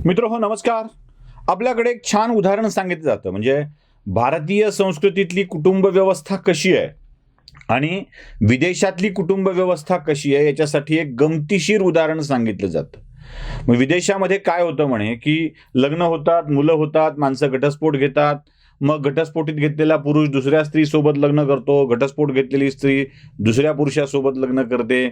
मित्र हो नमस्कार. आपल्याकडे एक छान उदाहरण सांगितलं जातं, म्हणजे भारतीय संस्कृतीतली कुटुंब व्यवस्था कशी आहे आणि विदेशातली कुटुंब व्यवस्था कशी आहे याच्यासाठी एक गमतीशीर उदाहरण सांगितलं जातं. मग विदेशामध्ये काय होतं म्हणे, की लग्न होतात, मुलं होतात, माणसं घटस्फोट घेतात. मग घटस्फोटीत घेतलेला पुरुष दुसऱ्या स्त्रीसोबत लग्न करतो, घटस्फोट घेतलेली स्त्री दुसऱ्या पुरुषासोबत लग्न करते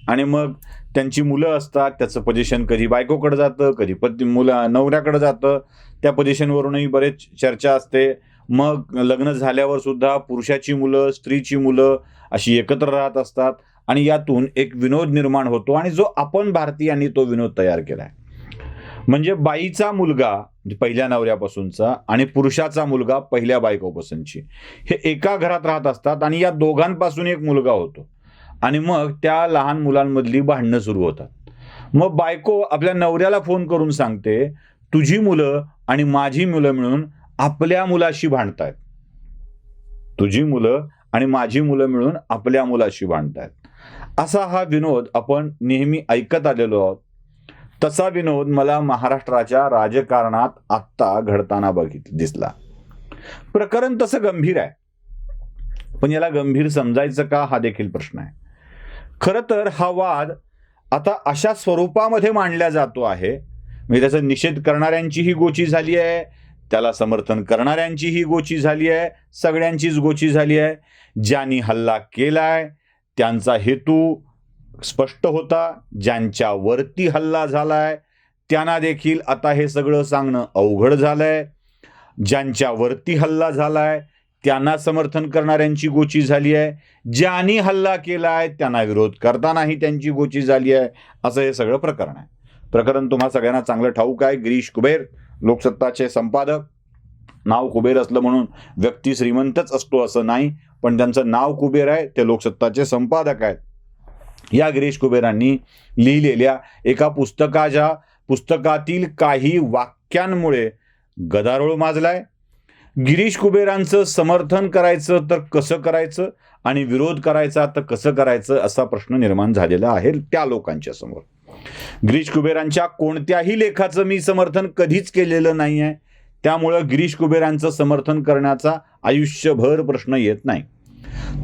आणि मग त्यांची मुलं असतात. त्याचं पोझिशन कधी बायकोकडे जातं, कधी मुलं नवऱ्याकडे जातं. त्या पोझिशनवरूनही बरेच चर्चा असते. मग लग्न झाल्यावर सुद्धा पुरुषाची मुलं, स्त्रीची मुलं अशी एकत्र राहत असतात आणि यातून एक विनोद निर्माण होतो आणि जो आपण भारतीयांनी तो विनोद तयार केलाय. म्हणजे बाईचा मुलगा म्हणजे पहिल्या नवऱ्यापासूनचा आणि पुरुषाचा मुलगा पहिल्या बायकोपासूनची हे एका घरात राहत असतात आणि या दोघांपासून एक मुलगा होतो आणि मग त्या लहान मुलांमधली भांडणं सुरू होतात. मग बायको आपल्या नवऱ्याला फोन करून सांगते, तुझी मुलं आणि माझी मुलं मिळून आपल्या मुलाशी भांडतायत. तुझी मुलं आणि माझी मुलं मिळून आपल्या मुलाशी भांडतायत. असा हा विनोद आपण नेहमी ऐकत आलेलो आहोत. तसा विनोद मला महाराष्ट्राच्या राजकारणात आत्ता घडताना दिसला. प्रकरण तसं गंभीर आहे, पण याला गंभीर समजायचं का हा देखील प्रश्न आहे. खरं तर हा वाद आता अशा स्वरूपामध्ये मांडला जातो आहे, म्हणजे त्याचा निषेध करणाऱ्यांचीही गोची झाली आहे, त्याला समर्थन करणाऱ्यांचीही गोची झाली आहे, सगळ्यांचीच गोची झाली आहे. ज्यांनी हल्ला केलाय त्यांचा हेतू स्पष्ट होता, ज्यांच्यावरती हल्ला झालाय त्यांना देखील आता हे सगळं सांगणं अवघड झालंय. ज्यांच्यावरती हल्ला झालाय त्यांना समर्थन करणाऱ्यांची गोची झाली आहे, ज्यांनी हल्ला केलाय त्यांना विरोध करतानाही त्यांची गोची झाली आहे. असं हे सगळं प्रकरण आहे. प्रकरण तुम्हा सगळ्यांना चांगलं ठाऊक आहे. गिरीश कुबेर लोकसत्ताचे संपादक. नाव कुबेर असलं म्हणून व्यक्ती श्रीमंतच असतो असं नाही, पण त्यांचं नाव कुबेर आहे, ते लोकसत्ताचे संपादक आहेत. या गिरीश कुबेरांनी लिहिलेल्या एका पुस्तकातील काही वाक्यांमुळे गदारोळ माजलाय. गिरीश कुबेरांचं समर्थन करायचं तर कसं करायचं आणि विरोध करायचा तर कसं करायचं असा प्रश्न निर्माण झालेला आहे त्या लोकांच्या समोर. गिरीश कुबेरांच्या कोणत्याही लेखाचं मी समर्थन कधीच केलेलं नाही आहे, त्यामुळं गिरीश कुबेरांचं समर्थन करण्याचा आयुष्यभर प्रश्न येत नाही.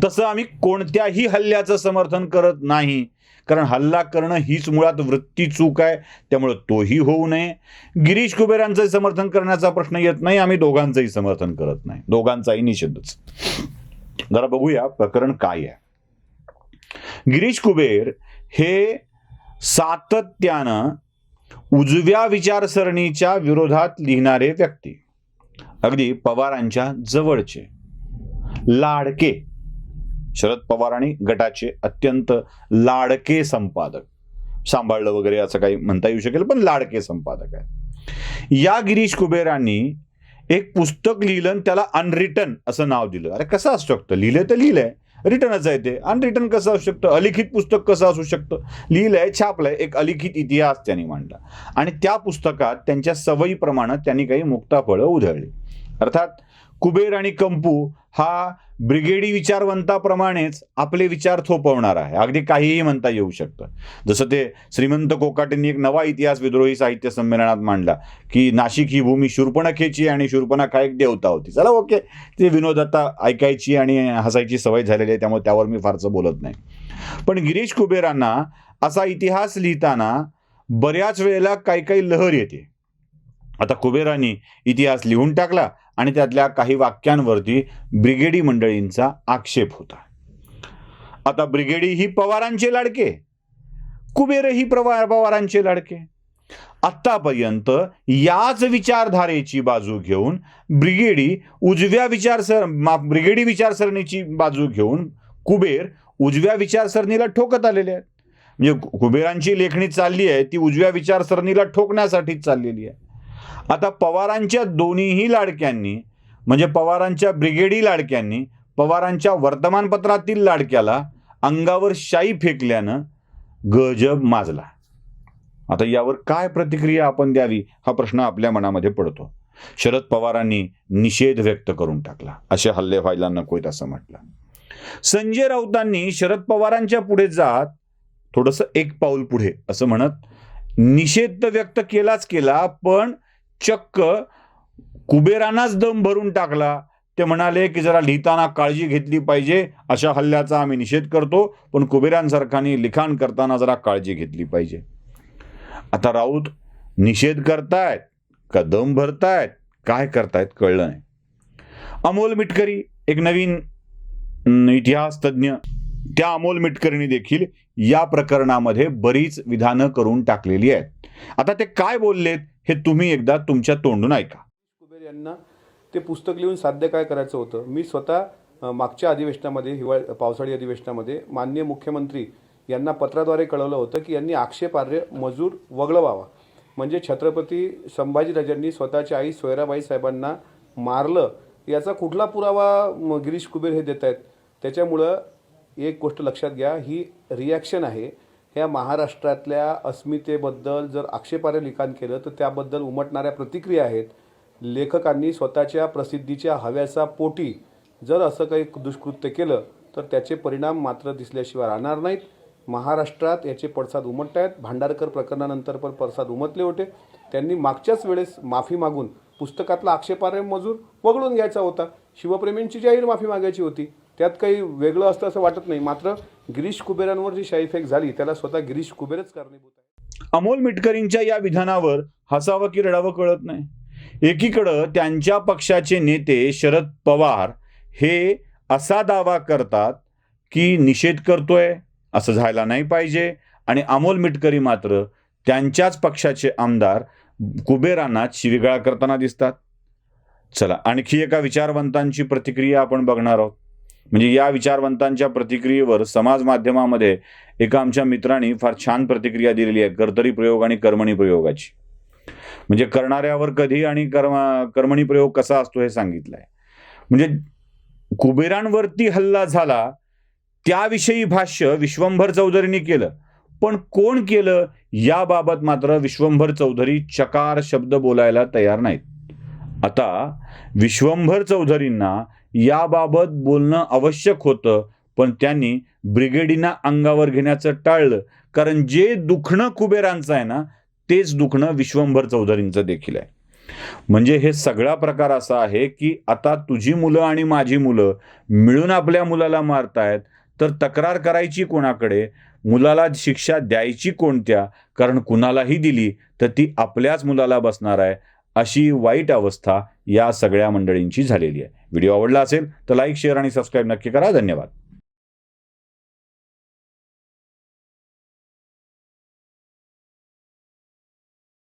तसं आम्ही कोणत्याही हल्ल्याचं समर्थन करत नाही, कारण हल्ला करणं हीच मुळात वृत्ती चूक आहे, त्यामुळे तोही होऊ नये. गिरीश कुबेरांचं समर्थन करण्याचा प्रश्न येत नाही, आम्ही दोघांचंही समर्थन करत नाही, दोघांचाही निषेधच. जरा बघूया प्रकरण काय आहे. गिरीश कुबेर हे सातत्यानं उजव्या विचारसरणीच्या विरोधात लिहिणारे व्यक्ती, अगदी पवारांच्या जवळचे, लाडके, शरद पवार आणि गटाचे अत्यंत लाडके संपादक, सांभाळलं वगैरे असं काही म्हणता येऊ शकेल, पण लाडके संपादक आहेत. या गिरीश कुबेरांनी एक पुस्तक लिहिलं आणि त्याला अनरिटन असं नाव दिलं. अरे कसं असू शकतं? लिहिलंय तर लिहिलंय, रिटनच आहे ते. अनरिटन कसं असू शकतं? अलिखित पुस्तक कसं असू शकतं? लिहिलंय, छापलंय, एक अलिखित इतिहास त्यांनी मांडला आणि त्या पुस्तकात त्यांच्या सवयीप्रमाणे त्यांनी काही मुक्ताफळं उधळली. अर्थात कुबेर आणि कंपू हा ब्रिगेडी विचारवंताप्रमाणेच आपले विचार थोपवणार आहे. अगदी काहीही म्हणता येऊ शकतं. जसं ते श्रीमंत कोकाटेंनी एक नवा इतिहास विद्रोही साहित्य संमेलनात मांडला की नाशिक ही भूमी शूर्पणखेची आणि शूर्पणखा एक देवता होती. चला ओके, ते विनोद आता ऐकायची आणि हसायची सवय झालेली आहे, त्यामुळे त्यावर मी फारसं बोलत नाही. पण गिरीश कुबेरांना असा इतिहास लिहिताना बऱ्याच वेळेला काही लहर येते. आता कुबेरांनी इतिहास लिहून टाकला आणि त्यातल्या काही वाक्यांवरती ब्रिगेडी मंडळींचा आक्षेप होता. आता ब्रिगेडी ही पवारांचे लाडके, कुबेरही पवारांचे लाडके. आतापर्यंत याच विचारधारेची बाजू घेऊन ब्रिगेडी विचारसरणीची बाजू घेऊन कुबेर उजव्या विचारसरणीला ठोकत आलेले आहेत. म्हणजे कुबेरांची लेखणी चालली आहे ती उजव्या विचारसरणीला ठोकण्यासाठीच चाललेली आहे. आता पवारांच्या दोन्हीही लाडक्यांनी, म्हणजे पवारांच्या ब्रिगेडी लाडक्यांनी पवारांच्या वर्तमानपत्रातील लाडक्याला अंगावर शाई फेकल्यानं गजब माजला. आता यावर काय प्रतिक्रिया आपण द्यावी हा प्रश्न आपल्या मनामध्ये पडतो. शरद पवारांनी निषेध व्यक्त करून टाकला, असे हल्ले व्हायला नकोत असं म्हटलं. संजय राऊतांनी शरद पवारांच्या पुढे जात थोडंसं एक पाऊल पुढे असं म्हणत निषेध तर व्यक्त केलाच केला, पण चक्क कुबेरांनाच दम भरून टाकला. ते म्हणाले की जरा लिहिताना काळजी घेतली पाहिजे, अशा हल्ल्याचा आम्ही निषेध करतो, पण कुबेरांसारखानी लिखाण करताना जरा काळजी घेतली पाहिजे. आता राऊत निषेध करतायत का दम भरतायत, काय करतायत कळलं नाही. अमोल मिटकरी एक नवीन इतिहास तज्ज्ञ, त्या अमोल मिटकरींनी देखील या प्रकरणामध्ये बरीच विधानं करून टाकलेली आहेत. आता ते काय बोललेत हे तुम्ही एकदा तुमच्या तोंडून ऐका. कुबेर यांना ते पुस्तक लिहून साध्य काय करायचं होतं. मी स्वतः मागच्या अधिवेशनामध्ये पावसाळी अधिवेशनामध्ये माननीय मुख्यमंत्री यांना पत्राद्वारे कळवलं होतं की यांनी आक्षेपार्ह मजूर वगळवावा. म्हणजे छत्रपती संभाजीराजांनी स्वतःच्या आई सोयराबाई साहेबांना मारलं याचा कुठला पुरावा गिरीश कुबेर हे देत आहेत. त्याच्यामुळं एक गोष्ट लक्षात घ्या, ही रिॲक्शन आहे. ह्या महाराष्ट्रातल्या अस्मितेबद्दल जर आक्षेपार्ह लिखाण केलं तर त्याबद्दल उमटणाऱ्या प्रतिक्रिया आहेत. लेखकांनी स्वतःच्या प्रसिद्धीच्या हव्यासा पोटी जर असं काही दुष्कृत्य केलं तर त्याचे परिणाम मात्र दिसल्याशिवाय राहणार नाहीत. महाराष्ट्रात याचे पडसाद उमटत आहेत. भांडारकर प्रकरणानंतर पण पडसाद उमटले होते. त्यांनी मागच्याच वेळेस माफी मागून पुस्तकातला आक्षेपार्ह मजूर वगळून घ्यायचा होता. शिवप्रेमींची जाहीर माफी मागायची होती. त्यात काही वेगळं असतं असं वाटत नाही. मात्र गिरीश कुबेरांवर जी शाईफेक झाली त्याला स्वतः गिरीश कुबेरच कारणीभूत आहे. अमोल मिटकरींच्या या विधानावर हसावं की रडावं कळत नाही. एकीकडं त्यांच्या पक्षाचे नेते शरद पवार हे असा दावा करतात की निषेध करतोय, असं झायला नाही पाहिजे, आणि अमोल मिटकरी मात्र त्यांच्याच पक्षाचे आमदार कुबेरांना शिवीगाळ करताना दिसतात. चला आणखी एका विचारवंतांची प्रतिक्रिया आपण बघणार आहोत. म्हणजे या विचारवंतांच्या प्रतिक्रियेवर समाज माध्यमामध्ये एका आमच्या मित्रांनी फार छान प्रतिक्रिया दिलेली आहे, कर्तरी प्रयोग आणि कर्मणी प्रयोगाची. म्हणजे करणाऱ्यावर कधी आणि कर्मणी प्रयोग कसा असतो हे सांगितलंय. म्हणजे कुबेरांवरती हल्ला झाला त्याविषयी भाष्य विश्वंभर चौधरींनी केलं, पण कोण केलं याबाबत मात्र विश्वंभर चौधरी चकार शब्द बोलायला तयार नाहीत. आता विश्वंभर चौधरींना याबाबत बोलणं आवश्यक होतं, पण त्यांनी ब्रिगेडीना अंगावर घेण्याचं टाळलं. कारण जे दुखणं कुबेरांचं आहे ना, तेच दुखणं विश्वंभर चौधरींचं देखील आहे. म्हणजे हे सगळा प्रकार असा आहे की आता तुझी मुलं आणि माझी मुलं मिळून आपल्या मुलाला मारतायत, तर तक्रार करायची कोणाकडे, मुलाला शिक्षा द्यायची कोणत्या, कारण कुणालाही दिली तर ती आपल्याच मुलाला बसणार आहे. अशी वाईट अवस्था या सगळ्या मंडळींची झालेली आहे. व्हिडिओ आवडला असेल तर लाईक, शेअर आणि सबस्क्राईब नक्की करा. धन्यवाद.